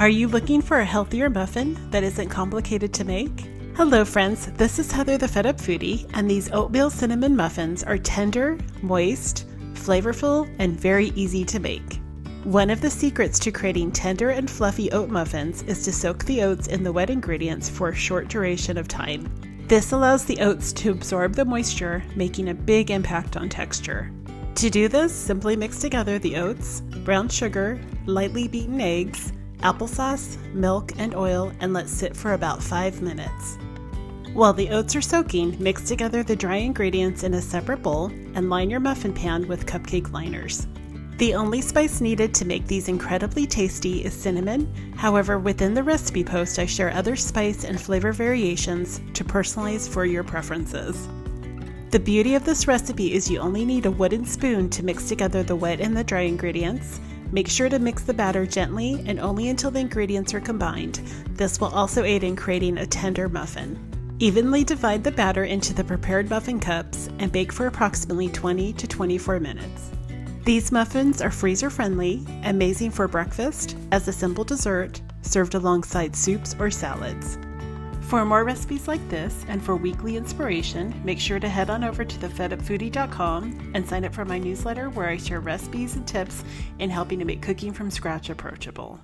Are you looking for a healthier muffin that isn't complicated to make? Hello friends, this is Heather the Fed Up Foodie, and these Oatmeal Cinnamon Muffins are tender, moist, flavorful, and very easy to make. One of the secrets to creating tender and fluffy oat muffins is to soak the oats in the wet ingredients for a short duration of time. This allows the oats to absorb the moisture, making a big impact on texture. To do this, simply mix together the oats, brown sugar, lightly beaten eggs, applesauce, milk, and oil, and let sit for about 5 minutes. While the oats are soaking, mix together the dry ingredients in a separate bowl and line your muffin pan with cupcake liners. The only spice needed to make these incredibly tasty is cinnamon. However, within the recipe post, I share other spice and flavor variations to personalize for your preferences. The beauty of this recipe is you only need a wooden spoon to mix together the wet and the dry ingredients. Make sure to mix the batter gently and only until the ingredients are combined. This will also aid in creating a tender muffin. Evenly divide the batter into the prepared muffin cups and bake for approximately 20 to 24 minutes. These muffins are freezer friendly, amazing for breakfast, as a simple dessert, served alongside soups or salads. For more recipes like this and for weekly inspiration, make sure to head on over to thefedupfoodie.com and sign up for my newsletter where I share recipes and tips in helping to make cooking from scratch approachable.